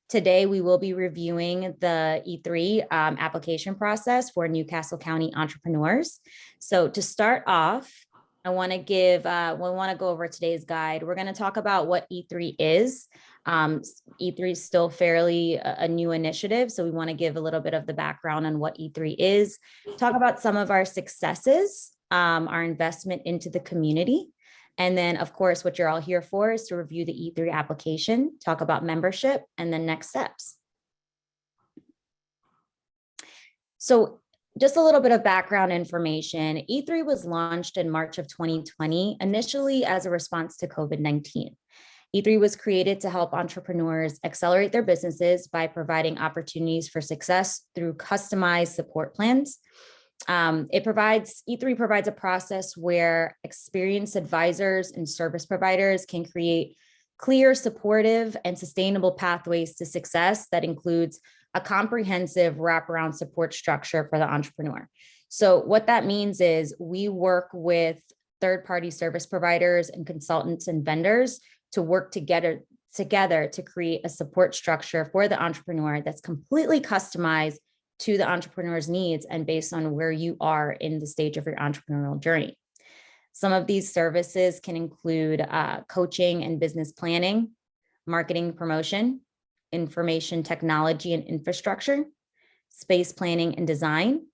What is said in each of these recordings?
Today, we will be reviewing the E3 application process for Newcastle County entrepreneurs. So to start off, I want to go over today's guide. We're going to talk about what E3 is. E3 is still fairly a new initiative, so we want to give a little bit of the background on what E3 is, talk about some of our successes, our investment into the community. And then, of course, what you're all here for is to review the E3 application, talk about membership, and then next steps. So just a little bit of background information. E3 was launched in March of 2020, initially as a response to COVID-19. E3 was created to help entrepreneurs accelerate their businesses by providing opportunities for success through customized support plans. E3 provides a process where experienced advisors and service providers can create clear, supportive, and sustainable pathways to success that includes a comprehensive wraparound support structure for the entrepreneur. So what that means is we work with third-party service providers and consultants and vendors to work together to create a support structure for the entrepreneur that's completely customized to the entrepreneur's needs and based on where you are in the stage of your entrepreneurial journey. Some of these services can include coaching and business planning, marketing promotion, information technology and infrastructure, space planning and design,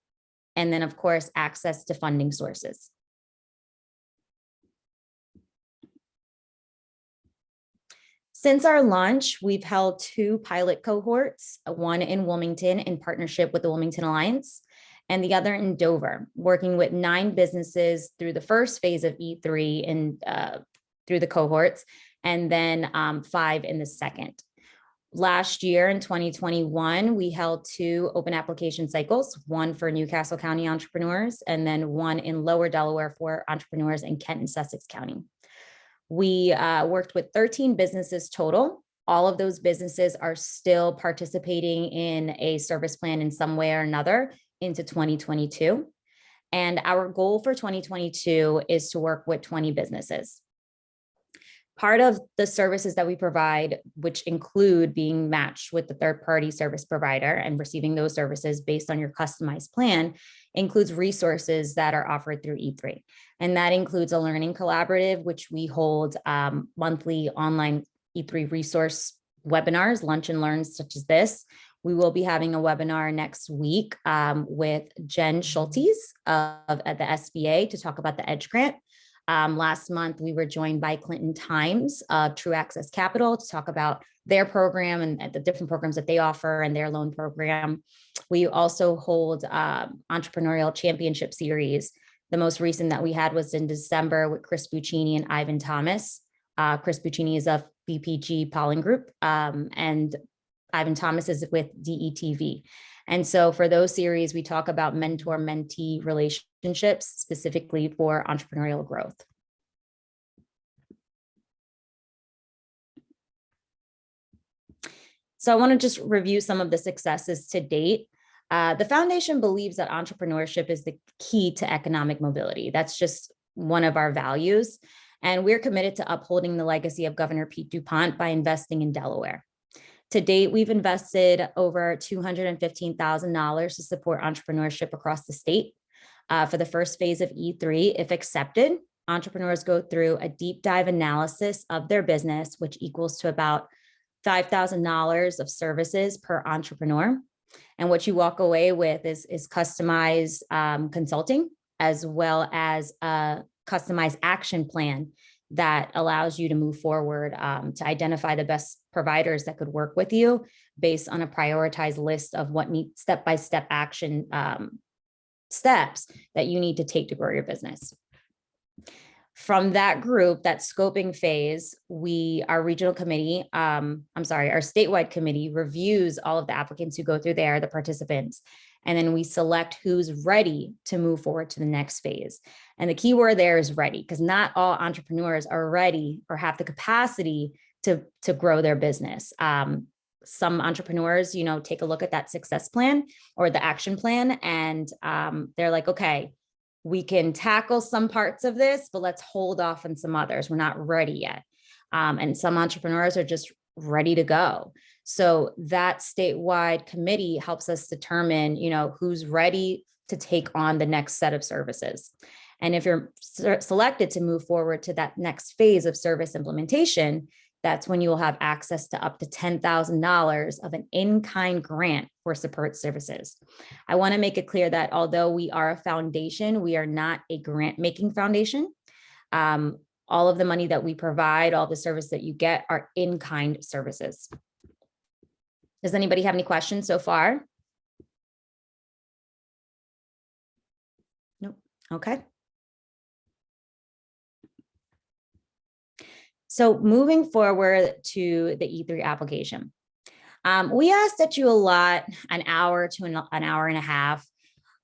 and then of course, access to funding sources. Since our launch, we've held 2 pilot cohorts, one in Wilmington in partnership with the Wilmington Alliance, and the other in Dover, working with 9 businesses through the first phase of E3 and through the cohorts, and then 5 in the second. Last year in 2021, we held 2 open application cycles, one for Newcastle County entrepreneurs, and then one in Lower Delaware for entrepreneurs in Kent and Sussex County. We worked with 13 businesses total. All of those businesses are still participating in a service plan in some way or another into 2022. And our goal for 2022 is to work with 20 businesses. Part of the services that we provide, which include being matched with the third-party service provider and receiving those services based on your customized plan, includes resources that are offered through E3. And that includes a learning collaborative, which we hold monthly online E3 resource webinars, lunch and learns such as this. We will be having a webinar next week with Jen Schultes at the SBA to talk about the EDGE grant. Last month, we were joined by Clinton Times of True Access Capital to talk about their program and the different programs that they offer and their loan program. We also hold entrepreneurial championship series. The most recent that we had was in December with Chris Buccini and Ivan Thomas. Chris Buccini is of BPG Pollen Group, and Ivan Thomas is with DETV. And so for those series, we talk about mentor-mentee relationships specifically for entrepreneurial growth. So I want to just review some of the successes to date. The foundation believes that entrepreneurship is the key to economic mobility. That's just one of our values. And we're committed to upholding the legacy of Governor Pete DuPont by investing in Delaware. To date, we've invested over $215,000 to support entrepreneurship across the state. For the first phase of E3, if accepted, entrepreneurs go through a deep dive analysis of their business, which equals to about $5,000 of services per entrepreneur. And what you walk away with is customized consulting, as well as a customized action plan that allows you to move forward to identify the best providers that could work with you based on a prioritized list of what needs step-by-step action steps that you need to take to grow your business. From that group, that scoping phase, our regional committee, our statewide committee reviews all of the applicants who go through there, the participants, and then we select who's ready to move forward to the next phase. And the key word there is ready, because not all entrepreneurs are ready or have the capacity to grow their business. Some entrepreneurs, take a look at that success plan or the action plan, and they're like, okay, we can tackle some parts of this, but let's hold off on some others. We're not ready yet. And some entrepreneurs are just ready to go. So that statewide committee helps us determine, who's ready to take on the next set of services. And if you're selected to move forward to that next phase of service implementation, that's when you will have access to up to $10,000 of an in-kind grant for support services. I want to make it clear that although we are a foundation, we are not a grant-making foundation. All of the money that we provide, all the service that you get are in-kind services. Does anybody have any questions so far? Nope. Okay. So moving forward to the E3 application, we asked that you allot an hour to an hour and a half.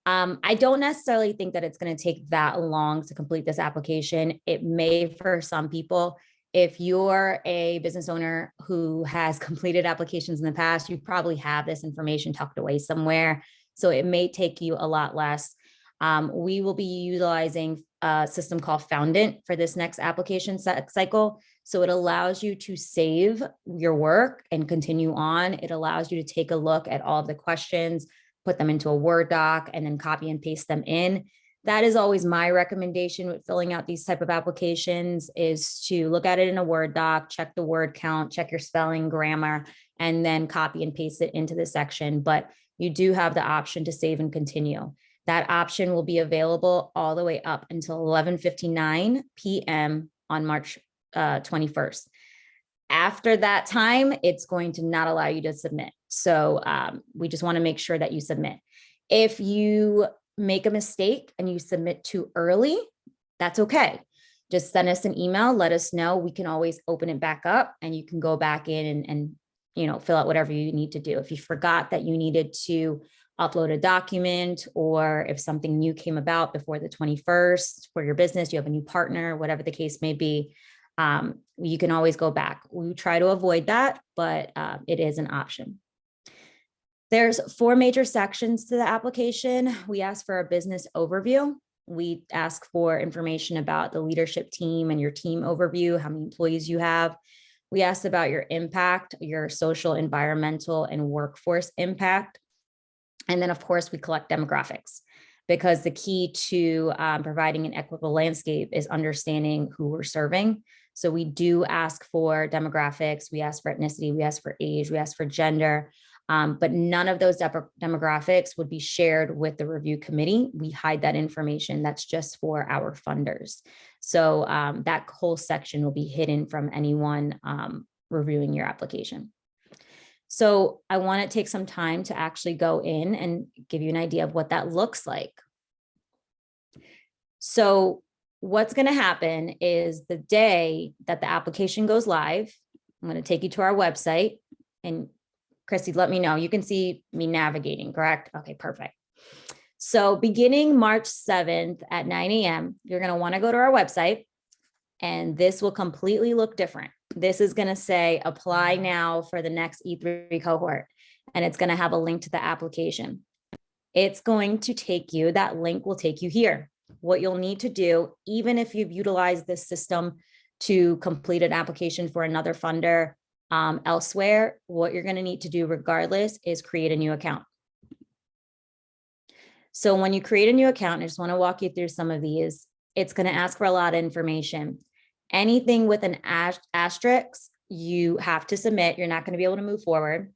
I don't necessarily think that it's going to take that long to complete this application. It may for some people. If you're a business owner who has completed applications in the past, you probably have this information tucked away somewhere. So it may take you a lot less. We will be utilizing a system called Foundant for this next application cycle. So it allows you to save your work and continue on. It allows you to take a look at all of the questions, put them into a Word doc, and then copy and paste them in. That is always my recommendation with filling out these type of applications, is to look at it in a Word doc, check the word count, check your spelling, grammar, and then copy and paste it into the section. But you do have the option to save and continue. That option will be available all the way up until 11:59 p.m. on March 21st. After that time, it's going to not allow you to submit. So we just want to make sure that you submit. If you make a mistake and you submit too early, that's okay. Just send us an email, let us know. We can always open it back up and you can go back in and fill out whatever you need to do. If you forgot that you needed to upload a document, or if something new came about before the 21st for your business, you have a new partner, whatever the case may be, you can always go back. We try to avoid that, but it is an option. There's 4 major sections to the application. We ask for a business overview. We ask for information about the leadership team and your team overview, how many employees you have. We asked about your impact, your social, environmental, and workforce impact. And then, of course, we collect demographics, because the key to providing an equitable landscape is understanding who we're serving. So we do ask for demographics, we ask for ethnicity, we ask for age, we ask for gender, but none of those demographics would be shared with the review committee. We hide that information. That's just for our funders. So that whole section will be hidden from anyone reviewing your application. So I want to take some time to actually go in and give you an idea of what that looks like. So what's going to happen is the day that the application goes live, I'm going to take you to our website, and Christy, let me know. You can see me navigating, correct? Okay, perfect. So beginning March 7th at 9 a.m., you're going to want to go to our website, and this will completely look different. This is going to say apply now for the next E3 cohort, and it's going to have a link to the application. It's going to take you, that link will take you here. What you'll need to do, even if you've utilized this system to complete an application for another funder elsewhere, what you're going to need to do regardless is create a new account. So when you create a new account, I just want to walk you through some of these. It's going to ask for a lot of information. Anything with an asterisk, you have to submit. You're not going to be able to move forward.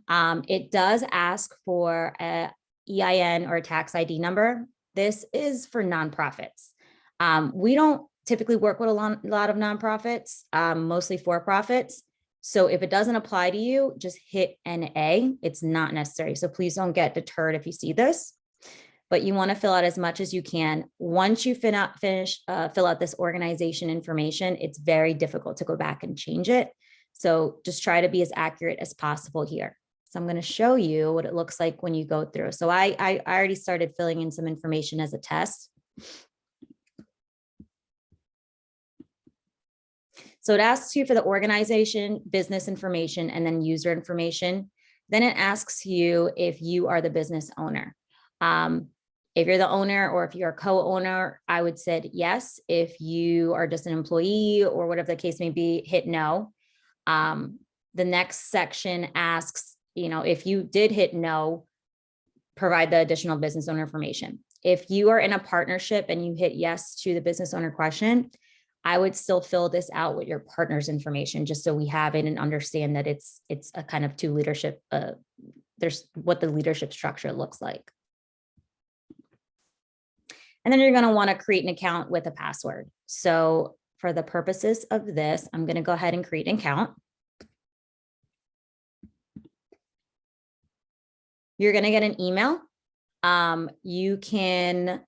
It does ask for a EIN or a tax ID number. This is for nonprofits. We don't typically work with a lot of nonprofits, mostly for-profits. So if it doesn't apply to you, just hit NA. It's not necessary. So please don't get deterred if you see this, but you want to fill out as much as you can. Once you fill out this organization information, it's very difficult to go back and change it. So just try to be as accurate as possible here. So I'm going to show you what it looks like when you go through. So I already started filling in some information as a test. So it asks you for the organization, business information, and then user information. Then it asks you if you are the business owner. If you're the owner or if you're a co-owner, I would say yes. If you are just an employee or whatever the case may be, hit no. The next section asks, if you did hit no, provide the additional business owner information. If you are in a partnership and you hit yes to the business owner question, I would still fill this out with your partner's information, just so we have it and understand that it's a kind of two leadership, there's what the leadership structure looks like. And then you're going to want to create an account with a password. So for the purposes of this, I'm going to go ahead and create an account. You're going to get an email. You can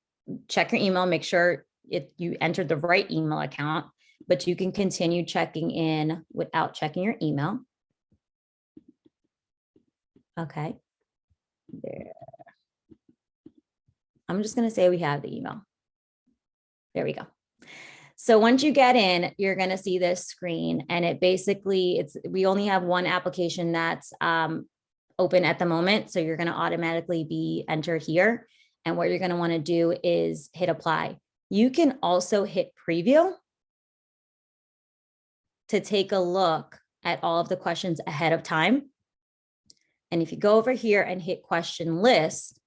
check your email, make sure if you entered the right email account, but you can continue checking in without checking your email. Okay. There. I'm just going to say we have the email. There we go. So once you get in, you're going to see this screen, and it basically, we only have one application that's open at the moment. So you're going to automatically be entered here. And what you're going to want to do is hit apply. You can also hit preview to take a look at all of the questions ahead of time. And if you go over here and hit question list,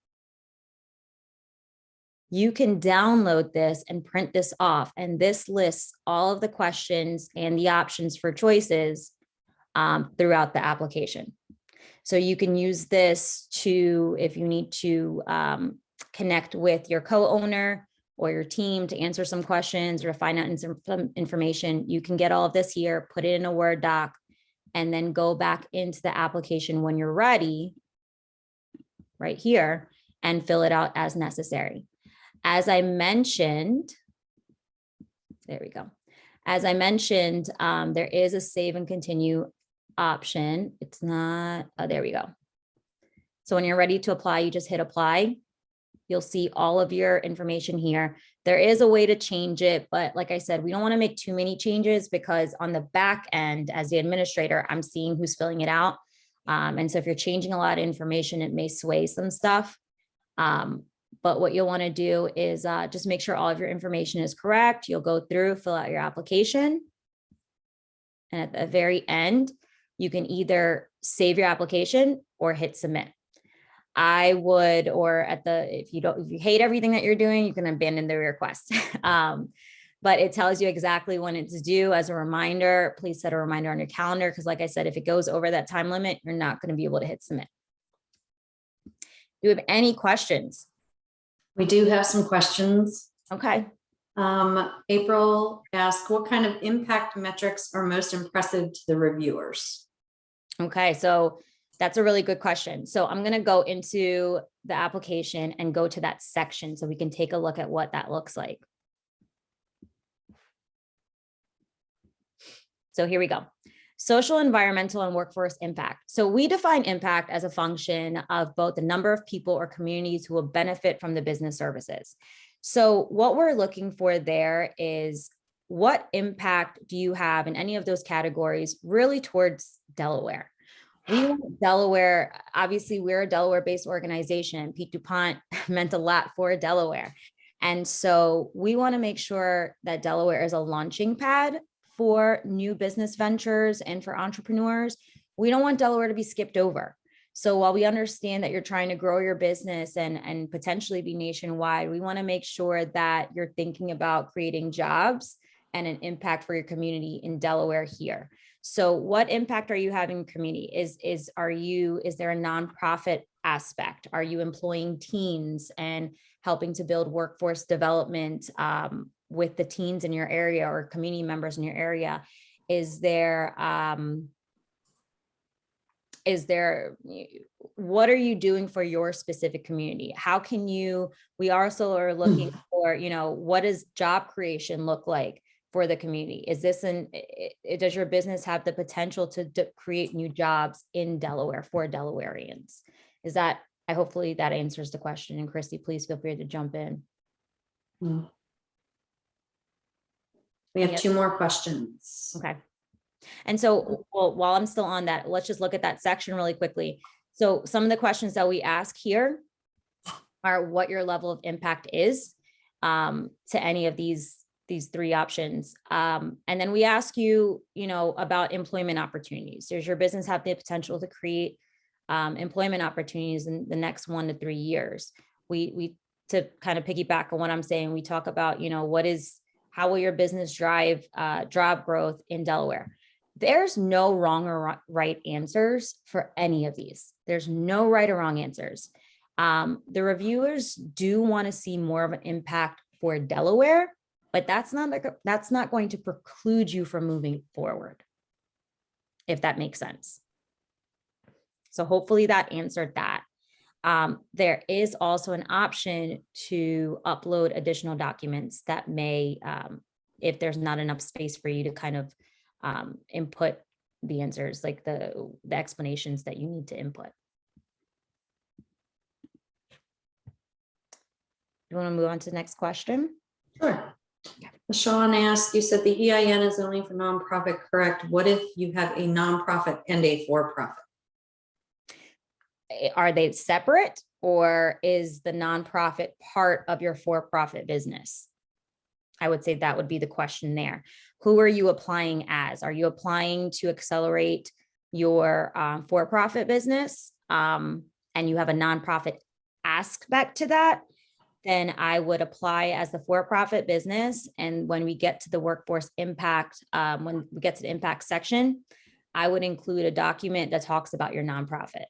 you can download this and print this off. And this lists all of the questions and the options for choices throughout the application. So you can use this to, if you need to connect with your co-owner or your team to answer some questions or to find out some information, you can get all of this here, put it in a Word doc, and then go back into the application when you're ready, right here, and fill it out as necessary. As I mentioned, there we go. As I mentioned, there is a save and continue option. It's not, oh, there we go. So when you're ready to apply, you just hit apply. You'll see all of your information here. There is a way to change it, but like I said, we don't want to make too many changes because on the back end, as the administrator, I'm seeing who's filling it out. And so if you're changing a lot of information, it may sway some stuff. But what you'll want to do is just make sure all of your information is correct. You'll go through, fill out your application. And at the very end, you can either save your application or hit submit. I would, or if you hate everything that you're doing, you can abandon the request. But it tells you exactly when it's due. As a reminder, please set a reminder on your calendar. Because like I said, if it goes over that time limit, you're not going to be able to hit submit. Do you have any questions? We do have some questions. Okay. April asked, what kind of impact metrics are most impressive to the reviewers? Okay, so that's a really good question. So I'm going to go into the application and go to that section so we can take a look at what that looks like. So here we go. Social, environmental, and workforce impact. So we define impact as a function of both the number of people or communities who will benefit from the business services. So what we're looking for there is, what impact do you have in any of those categories really towards Delaware? We want Delaware, obviously we're a Delaware-based organization. Pete DuPont meant a lot for Delaware. And so we want to make sure that Delaware is a launching pad for new business ventures and for entrepreneurs. We don't want Delaware to be skipped over. So while we understand that you're trying to grow your business and potentially be nationwide, we want to make sure that you're thinking about creating jobs and an impact for your community in Delaware here. So what impact are you having in community? Is there a nonprofit aspect? Are you employing teens and helping to build workforce development with the teens in your area or community members in your area? What are you doing for your specific community? How can we also are looking for, what does job creation look like for the community? Does your business have the potential to create new jobs in Delaware for Delawareans? Hopefully that answers the question. And Christy, please feel free to jump in. We have two more questions. Okay. And so, while I'm still on that, let's just look at that section really quickly. So some of the questions that we ask here are what your level of impact is to any of these these three options. And then we ask you, about employment opportunities. Does your business have the potential to create employment opportunities in the next 1 to 3 years? We to kind of piggyback on what I'm saying, we talk about, how will your business drive job growth in Delaware? There's no wrong or right answers for any of these. There's no right or wrong answers. The reviewers do want to see more of an impact for Delaware, but that's not going to preclude you from moving forward, if that makes sense. So hopefully that answered that. There is also an option to upload additional documents that may, if there's not enough space for you to kind of input the answers, like the explanations that you need to input. You want to move on to the next question? Sure. Sean asked, you said the EIN is only for nonprofit, correct? What if you have a nonprofit and a for-profit? Are they separate, or is the nonprofit part of your for-profit business? I would say that would be the question there. Who are you applying as? Are you applying to accelerate your for-profit business and you have a nonprofit aspect to that? Then I would apply as the for-profit business. And when we get to the workforce impact, when we get to the impact section, I would include a document that talks about your nonprofit.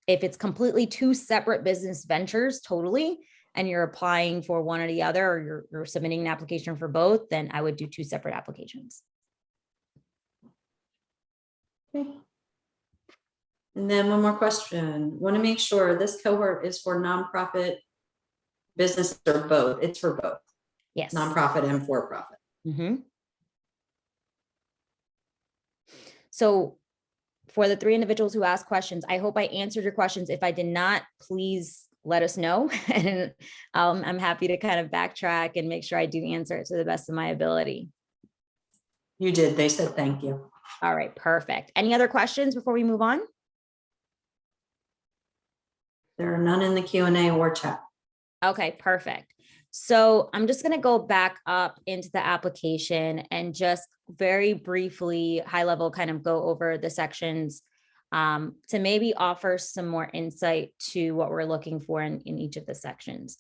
If it's completely two separate business ventures, totally, and you're applying for one or the other, or you're submitting an application for both, then I would do two separate applications. Okay. And then one more question. Want to make sure this cohort is for nonprofit business or both? It's for both. Yes. Nonprofit and for-profit. Mm-hmm. So for the 3 individuals who asked questions, I hope I answered your questions. If I did not, please let us know. And I'm happy to kind of backtrack and make sure I do answer it to the best of my ability. You did. They said thank you. All right, perfect. Any other questions before we move on? There are none in the Q&A or chat. Okay, perfect. So I'm just going to go back up into the application and just very briefly, high level, kind of go over the sections to maybe offer some more insight to what we're looking for in each of the sections.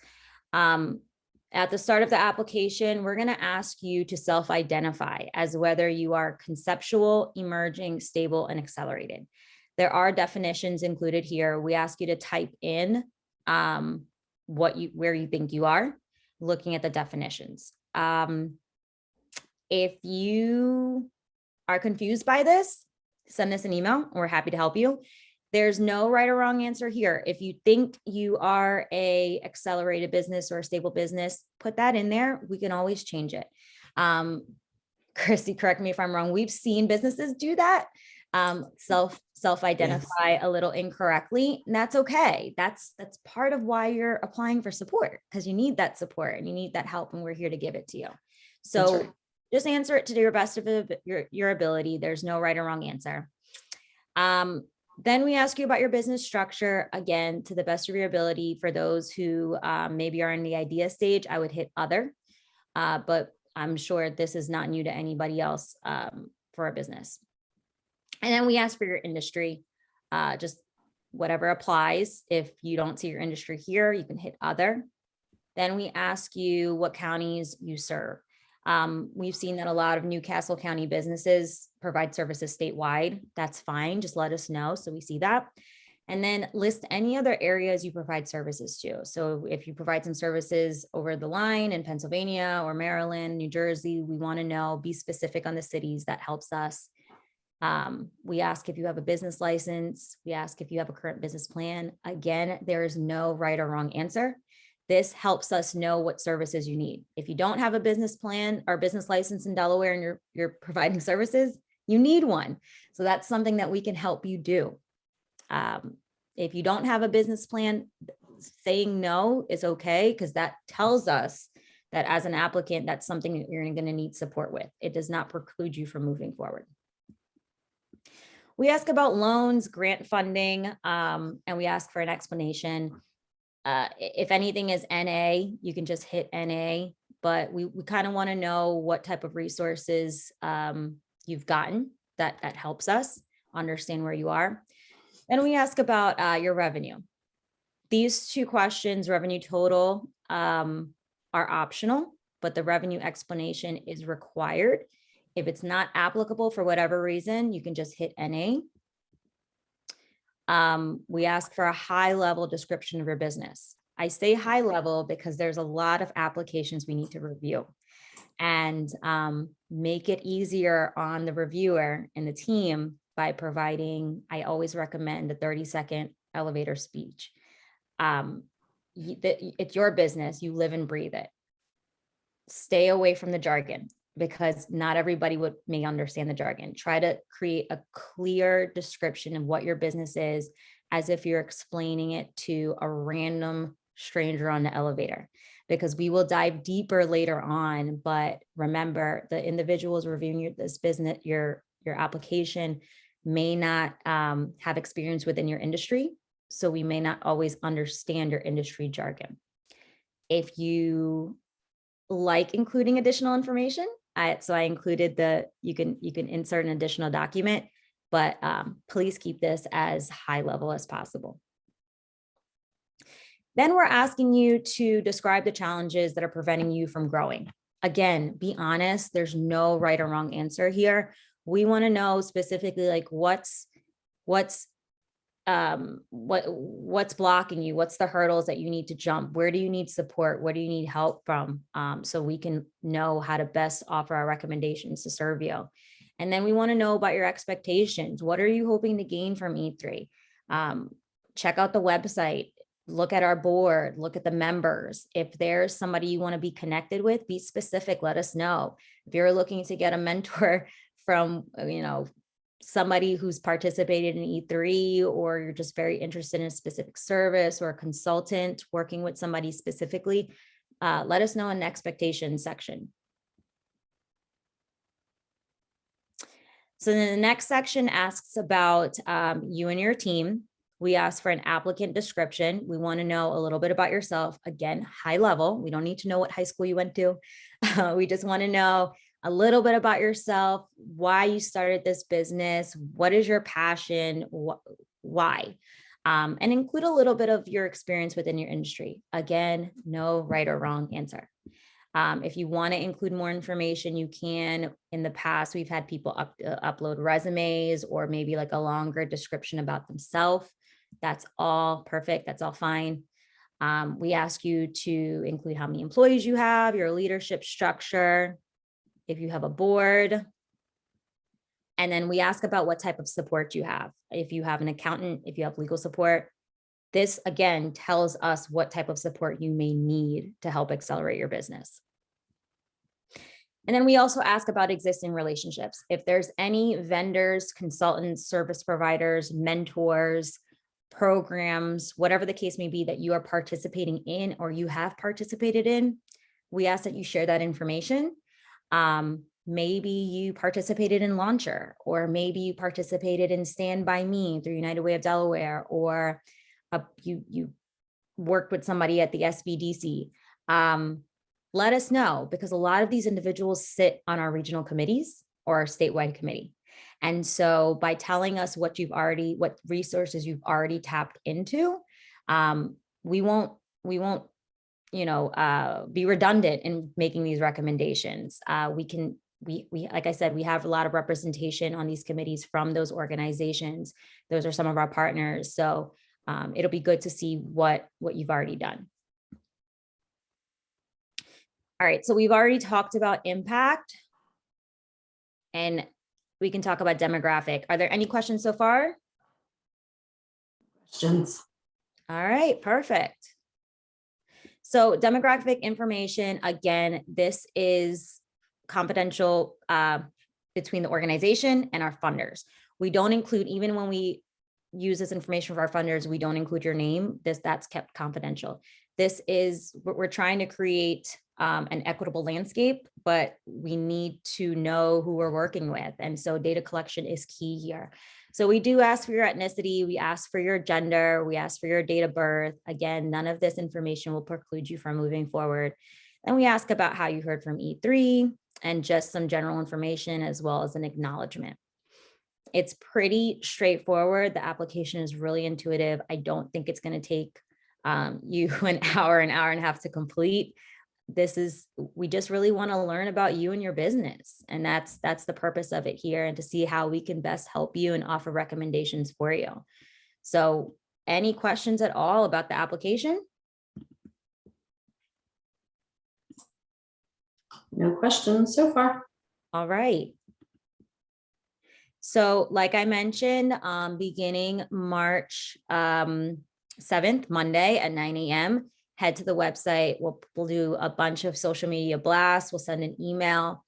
At the start of the application, we're going to ask you to self-identify as whether you are conceptual, emerging, stable, and accelerated. There are definitions included here. We ask you to type in where you think you are, looking at the definitions. If you are confused by this, send us an email. We're happy to help you. There's no right or wrong answer here. If you think you are a accelerated business or a stable business, put that in there. We can always change it. Chrissy, correct me if I'm wrong. We've seen businesses do that. Self-identify a little incorrectly, and that's okay. That's part of why you're applying for support, because you need that support and you need that help, and we're here to give it to you. So just answer it to your best of your ability. There's no right or wrong answer. Then we ask you about your business structure, again, to the best of your ability. For those who maybe are in the idea stage, I would hit other, but I'm sure this is not new to anybody else for a business. And then we ask for your industry, just whatever applies. If you don't see your industry here, you can hit other. Then we ask you what counties you serve. We've seen that a lot of Newcastle County businesses provide services statewide. That's fine. Just let us know so we see that. And then list any other areas you provide services to. So if you provide some services over the line in Pennsylvania or Maryland, New Jersey, we want to know, be specific on the cities. That helps us. We ask if you have a business license. We ask if you have a current business plan. Again, there is no right or wrong answer. This helps us know what services you need. If you don't have a business plan or business license in Delaware and you're providing services, you need one. So that's something that we can help you do. If you don't have a business plan, saying no is okay, because that tells us that as an applicant, that's something that you're going to need support with. It does not preclude you from moving forward. We ask about loans, grant funding, and we ask for an explanation. If anything is NA, you can just hit NA. but we kind of want to know what type of resources you've gotten that helps us understand where you are. Then we ask about your revenue. These two questions, revenue total, are optional, but the revenue explanation is required. If it's not applicable for whatever reason, you can just hit NA. We ask for a high level description of your business. I say high level because there's a lot of applications we need to review, and make it easier on the reviewer and the team by providing, I always recommend a 30-second elevator speech. It's your business, you live and breathe it. Stay away from the jargon, because not everybody may understand the jargon. Try to create a clear description of what your business is, as if you're explaining it to a random stranger on the elevator, because we will dive deeper later on. But remember, the individuals reviewing this business, your application, may not have experience within your industry. So we may not always understand your industry jargon. If you like including additional information, so I included you can insert an additional document, but please keep this as high level as possible. Then we're asking you to describe the challenges that are preventing you from growing. Again, be honest, there's no right or wrong answer here. We want to know specifically, like, what's blocking you? What's the hurdles that you need to jump? Where do you need support? What do you need help from? So we can know how to best offer our recommendations to serve you. And then we want to know about your expectations. What are you hoping to gain from E3? Check out the website, look at our board, look at the members. If there's somebody you want to be connected with, be specific, let us know. If you're looking to get a mentor from, somebody who's participated in E3, or you're just very interested in a specific service or a consultant working with somebody specifically, let us know in the expectations section. So then the next section asks about you and your team. We ask for an applicant description. We want to know a little bit about yourself. Again, high level. We don't need to know what high school you went to. We just want to know a little bit about yourself, why you started this business, what is your passion, why, and include a little bit of your experience within your industry. Again, no right or wrong answer. If you want to include more information, you can. In the past, we've had people upload resumes, or maybe like a longer description about themselves. That's all perfect. That's all fine. We ask you to include how many employees you have, your leadership structure, if you have a board. And then we ask about what type of support you have. If you have an accountant, if you have legal support. This again tells us what type of support you may need to help accelerate your business. And then we also ask about existing relationships. If there's any vendors, consultants, service providers, mentors, programs, whatever the case may be that you are participating in or you have participated in, we ask that you share that information. Maybe you participated in Launcher, or maybe you participated in Stand By Me through United Way of Delaware, or you worked with somebody at the SBDC. Let us know, because a lot of these individuals sit on our regional committees or our statewide committee. And so by telling us what resources you've already tapped into, we won't be redundant in making these recommendations. We like I said, we have a lot of representation on these committees from those organizations. Those are some of our partners. So it'll be good to see what you've already done. All right, so we've already talked about impact, and we can talk about demographic. Are there any questions so far? Questions? All right, perfect. So demographic information, again, this is confidential between the organization and our funders. We don't include, even when we use this information for our funders, we don't include your name. That's kept confidential. We're trying to create an equitable landscape, but we need to know who we're working with. And so data collection is key here. So we do ask for your ethnicity, we ask for your gender, we ask for your date of birth. Again, none of this information will preclude you from moving forward. Then we ask about how you heard from E3 and just some general information as well as an acknowledgement. It's pretty straightforward. The application is really intuitive. I don't think it's going to take you an hour and a half to complete. We just really want to learn about you and your business. And that's the purpose of it here, and to see how we can best help you and offer recommendations for you. So any questions at all about the application? No questions so far. All right. So like I mentioned, beginning March 7th, Monday at 9 a.m., head to the website. We'll do a bunch of social media blasts. We'll send an email.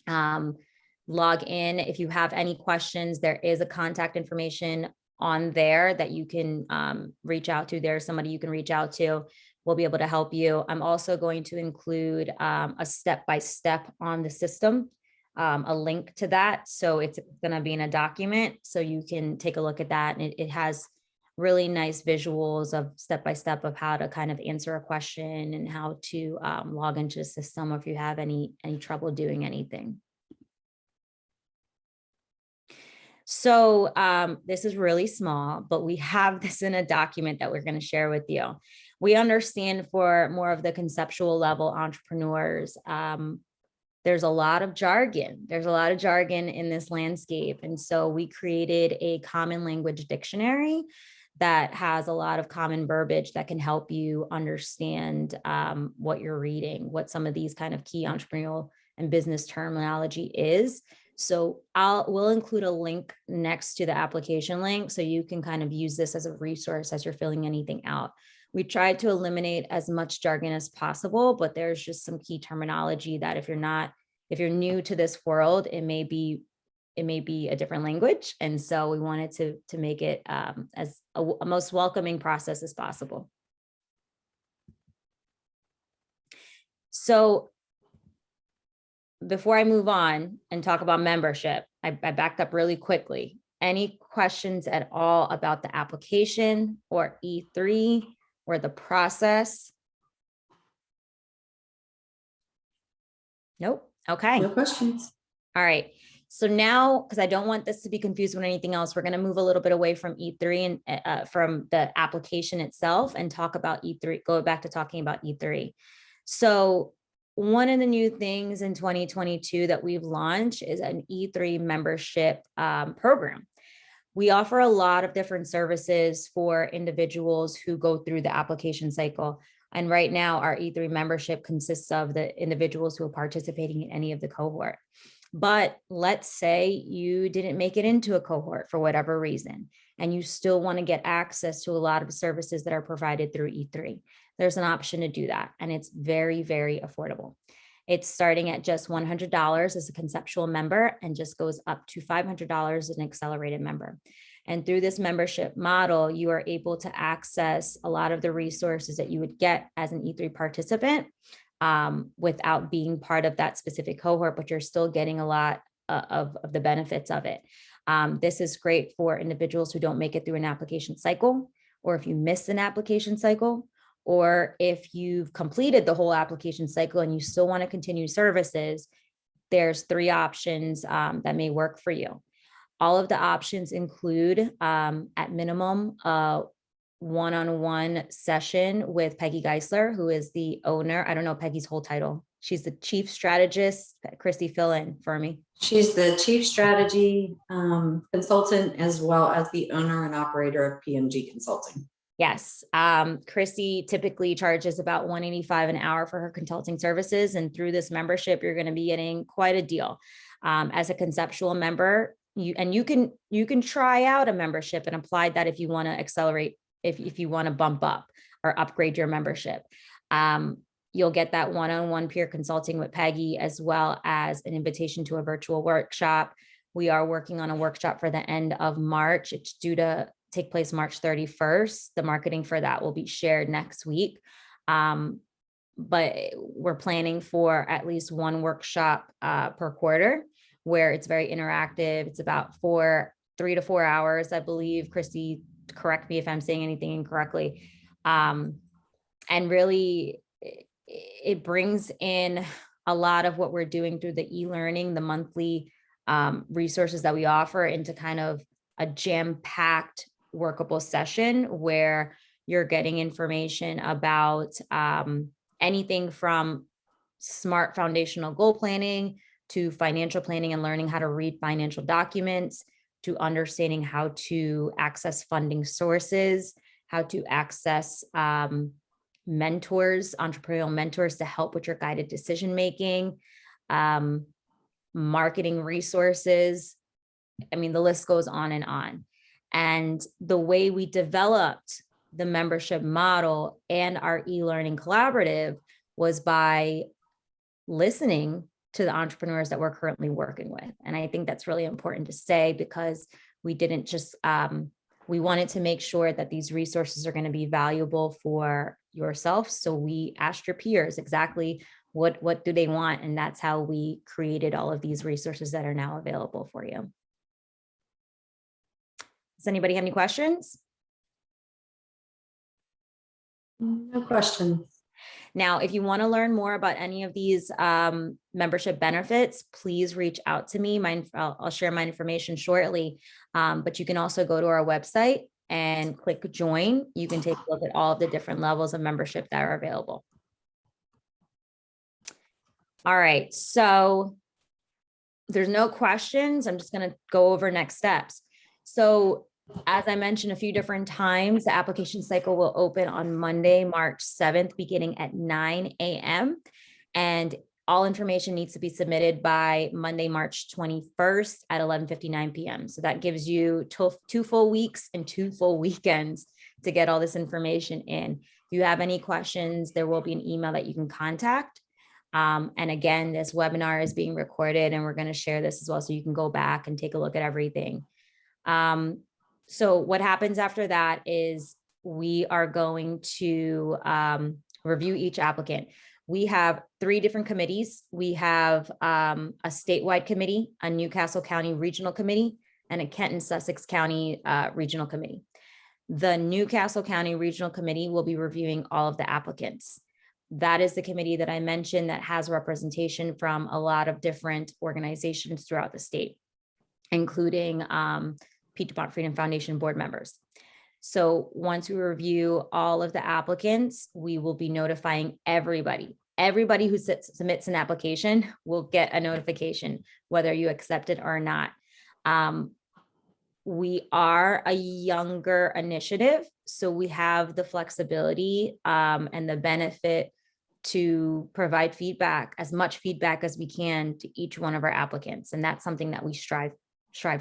Log in. If you have any questions, there is a contact information on there that you can reach out to. There's somebody you can reach out to. We'll be able to help you. I'm also going to include a step-by-step on the system, a link to that. So it's going to be in a document, so you can take a look at that. And it has really nice visuals of step-by-step of how to kind of answer a question and how to log into the system, or if you have any trouble doing anything. So this is really small, but we have this in a document that we're going to share with you. We understand for more of the conceptual level entrepreneurs, there's a lot of jargon. There's a lot of jargon in this landscape. And so we created a common language dictionary that has a lot of common verbiage that can help you understand what you're reading, what some of these kind of key entrepreneurial and business terminology is. So we'll include a link next to the application link, so you can kind of use this as a resource as you're filling anything out. We tried to eliminate as much jargon as possible, but there's just some key terminology that if you're new to this world, it may be a different language. And so we wanted to make it as a most welcoming process as possible. So before I move on and talk about membership, I backed up really quickly. Any questions at all about the application or E3 or the process? Nope. Okay. No questions. All right. So now, because I don't want this to be confused with anything else, we're going to move a little bit away from E3 and from the application itself and talk about E3, go back to talking about E3. So one of the new things in 2022 that we've launched is an E3 membership program. We offer a lot of different services for individuals who go through the application cycle. And right now, our E3 membership consists of the individuals who are participating in any of the cohort. But let's say you didn't make it into a cohort for whatever reason, and you still want to get access to a lot of services that are provided through E3. There's an option to do that, and it's very, very affordable. It's starting at just $100 as a conceptual member and just goes up to $500 as an accelerated member. And through this membership model, you are able to access a lot of the resources that you would get as an E3 participant without being part of that specific cohort, but you're still getting a lot of the benefits of it. This is great for individuals who don't make it through an application cycle, or if you miss an application cycle, or if you've completed the whole application cycle and you still want to continue services. There's 3 options that may work for you. All of the options include, at minimum, a one-on-one session with Peggy Geisler, who is the owner. I don't know Peggy's whole title. She's the chief strategist. Christy, fill in for me. She's the chief strategy consultant, as well as the owner and operator of PMG Consulting. Yes. Christy typically charges about $185 an hour for her consulting services. And through this membership, you're going to be getting quite a deal. As a conceptual member, you can try out a membership and apply that if you want to accelerate, if you want to bump up or upgrade your membership. You'll get that one-on-one peer consulting with Peggy, as well as an invitation to a virtual workshop. We are working on a workshop for the end of March. It's due to take place March 31st. The marketing for that will be shared next week. But we're planning for at least one workshop per quarter, where it's very interactive. It's about 3 to 4 hours, I believe. Christy, correct me if I'm saying anything incorrectly. And really, it brings in a lot of what we're doing through the e-learning, the monthly resources that we offer into kind of a jam-packed workable session where you're getting information about anything from smart foundational goal planning to financial planning and learning how to read financial documents, to understanding how to access funding sources, how to access mentors, entrepreneurial mentors to help with your guided decision making, marketing resources. I mean, the list goes on and on. And the way we developed the membership model and our e-learning collaborative was by listening to the entrepreneurs that we're currently working with. And I think that's really important to say, because we didn't just, we wanted to make sure that these resources are going to be valuable for yourself. So we asked your peers exactly what do they want? And that's how we created all of these resources that are now available for you. Does anybody have any questions? No questions. Now, if you want to learn more about any of these membership benefits, please reach out to me. I'll share my information shortly, but you can also go to our website and click join. You can take a look at all of the different levels of membership that are available. All right, so there's no questions. I'm just going to go over next steps. So as I mentioned a few different times, the application cycle will open on Monday, March 7th, beginning at 9 a.m. And all information needs to be submitted by Monday, March 21st at 11:59 p.m. So that gives you 2 full weeks and 2 full weekends to get all this information in. If you have any questions, there will be an email that you can contact. And again, this webinar is being recorded and we're going to share this as well, so you can go back and take a look at everything. So what happens after that is we are going to review each applicant. We have 3 different committees. We have a statewide committee, a Newcastle County Regional Committee, and a Kenton-Sussex County Regional Committee. The Newcastle County Regional Committee will be reviewing all of the applicants. That is the committee that I mentioned that has representation from a lot of different organizations throughout the state, including Pete DuPont Freedom Foundation board members. So once we review all of the applicants, we will be notifying everybody. Everybody who submits an application will get a notification, whether you accept it or not. We are a younger initiative, so we have the flexibility and the benefit to provide feedback, as much feedback as we can, to each one of our applicants. And that's something that we strive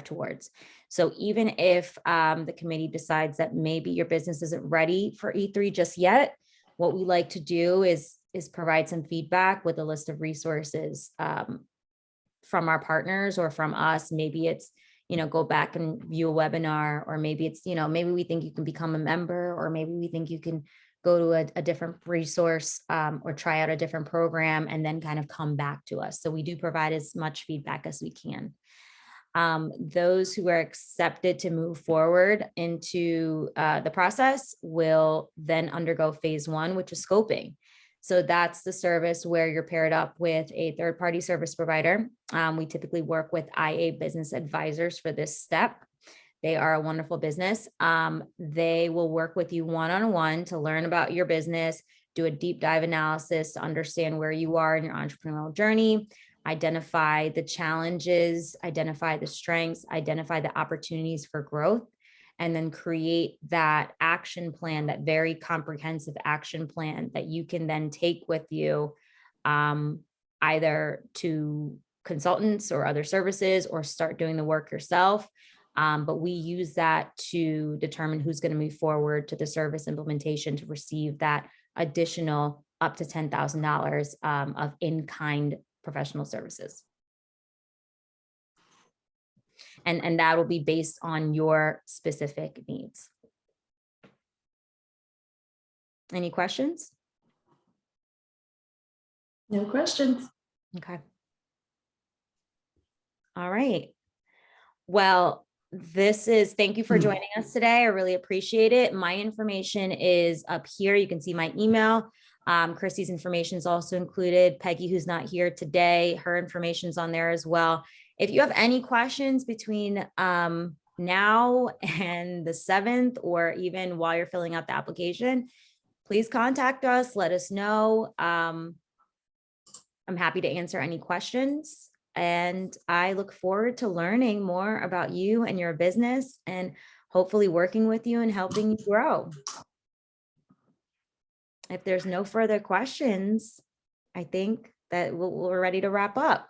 towards. So even if the committee decides that maybe your business isn't ready for E3 just yet, what we like to do is provide some feedback with a list of resources from our partners or from us. Maybe it's, go back and view a webinar, or maybe it's, maybe we think you can become a member, or maybe we think you can go to a different resource or try out a different program and then kind of come back to us. So we do provide as much feedback as we can. Those who are accepted to move forward into the process will then undergo phase 1, which is scoping. So that's the service where you're paired up with a third-party service provider. We typically work with IA Business Advisors for this step. They are a wonderful business. They will work with you one-on-one to learn about your business, do a deep dive analysis to understand where you are in your entrepreneurial journey, identify the challenges, identify the strengths, identify the opportunities for growth, and then create that action plan, that very comprehensive action plan that you can then take with you either to consultants or other services, or start doing the work yourself. But we use that to determine who's going to move forward to the service implementation to receive that additional up to $10,000 of in-kind professional services. And that will be based on your specific needs. Any questions? No questions. Okay. All right. Well, thank you for joining us today. I really appreciate it. My information is up here. You can see my email. Christy's information is also included. Peggy, who's not here today, her information's on there as well. If you have any questions between now and the 7th, or even while you're filling out the application, please contact us, let us know. I'm happy to answer any questions. And I look forward to learning more about you and your business, and hopefully working with you and helping you grow. If there's no further questions, I think that we're ready to wrap up.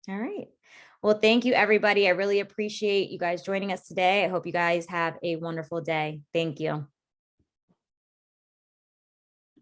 All right. Well, thank you, everybody. I really appreciate you guys joining us today. I hope you guys have a wonderful day. Thank you.